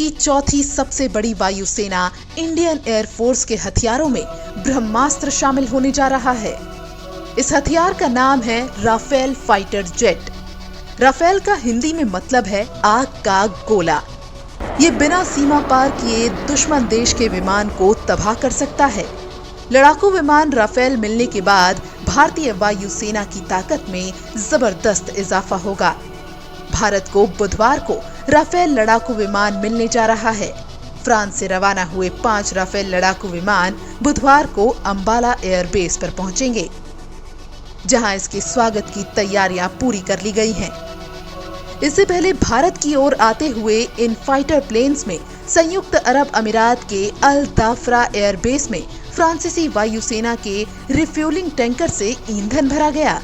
की चौथी सबसे बड़ी वायुसेना इंडियन एयरफोर्स के हथियारों में ब्रह्मास्त्र शामिल होने जा रहा है। इस हथियार का नाम है राफेल फाइटर जेट। राफेल का हिंदी में मतलब है आग का गोला। ये बिना सीमा पार किए दुश्मन देश के विमान को तबाह कर सकता है। लड़ाकू विमान राफेल मिलने के बाद भारतीय वायुसेना की ताकत में जबरदस्त इजाफा होगा। भारत को बुधवार को राफेल लड़ाकू विमान मिलने जा रहा है। फ्रांस से रवाना हुए 5 राफेल लड़ाकू विमान बुधवार को अंबाला एयरबेस पर पहुंचेंगे, जहां इसके स्वागत की तैयारियां पूरी कर ली गई हैं। इससे पहले भारत की ओर आते हुए इन फाइटर प्लेन्स में संयुक्त अरब अमीरात के अल दाफरा एयरबेस में फ्रांसीसी वायुसेना के रिफ्यूलिंग टैंकर से ईंधन भरा गया।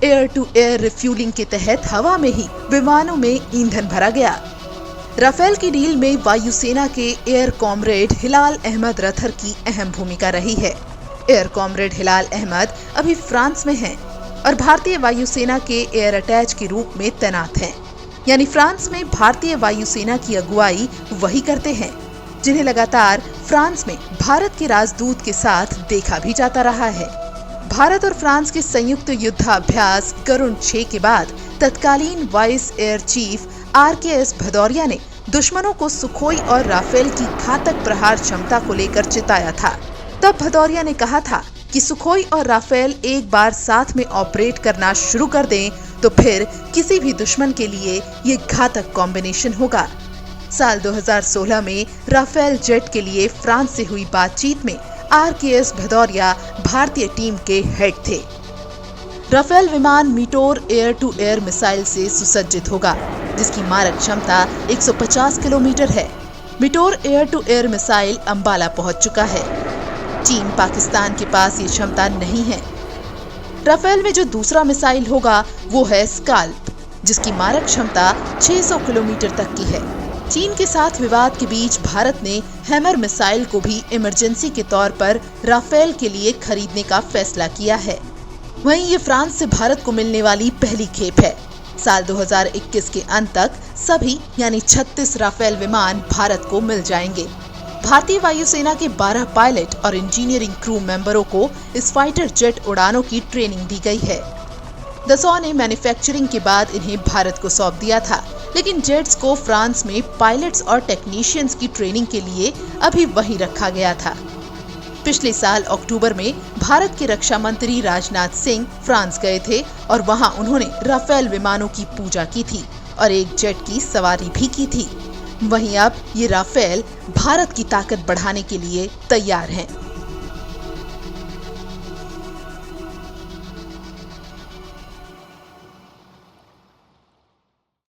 एयर टू एयर रिफ्यूलिंग के तहत हवा में ही विमानों में ईंधन भरा गया। राफेल की डील में वायुसेना के एयर कॉमरेड हिलाल अहमद रथर की अहम भूमिका रही है। एयर कॉमरेड हिलाल अहमद अभी फ्रांस में हैं और भारतीय वायुसेना के एयर अटैच के रूप में तैनात हैं। यानी फ्रांस में भारतीय वायुसेना की अगुवाई वही करते हैं, जिन्हें लगातार फ्रांस में भारत के राजदूत के साथ देखा भी जाता रहा है। भारत और फ्रांस के संयुक्त युद्धाभ्यास गरुड़ 6 के बाद तत्कालीन vice air chief RKS Bhadauria ने दुश्मनों को सुखोई और राफेल की घातक प्रहार क्षमता को लेकर चिताया था। तब भदौरिया ने कहा था कि सुखोई और राफेल एक बार साथ में ऑपरेट करना शुरू कर दें तो फिर किसी भी दुश्मन के लिए ये घातक कॉम्बिनेशन होगा। साल 2016 में राफेल जेट के लिए फ्रांस से हुई बातचीत में RKS भदौरिया भारतीय टीम के हेड थे। राफेल विमान Meteor air to air missile से सुसज्जित होगा, जिसकी मारक क्षमता 150 किलोमीटर है। Meteor air to air missile Ambala पहुंच चुका है। चीन पाकिस्तान के पास ये क्षमता नहीं है। राफेल में जो दूसरा मिसाइल होगा वो है स्काल्प, जिसकी मारक क्षमता 600 किलोमीटर तक की है। चीन के साथ विवाद के बीच भारत ने हैमर मिसाइल को भी इमरजेंसी के तौर पर राफेल के लिए खरीदने का फैसला किया है। वहीं ये फ्रांस से भारत को मिलने वाली पहली खेप है। साल 2021 के अंत तक सभी यानी 36 राफेल विमान भारत को मिल जाएंगे। भारतीय वायुसेना के 12 पायलट और इंजीनियरिंग क्रू मेंबरों को इस फाइटर जेट उड़ानों की ट्रेनिंग दी गई है। दसॉ ने मैन्युफैक्चरिंग के बाद इन्हें भारत को सौंप दिया था, लेकिन जेट्स को फ्रांस में पायलट्स और टेक्नीशियंस की ट्रेनिंग के लिए अभी वहीं रखा गया था। पिछले साल अक्टूबर में भारत के रक्षा मंत्री राजनाथ सिंह फ्रांस गए थे और वहां उन्होंने राफेल विमानों की पूजा की थी और एक जेट की सवारी भी की थी। वहीं अब ये राफेल भारत की ताकत बढ़ाने के लिए तैयार हैं।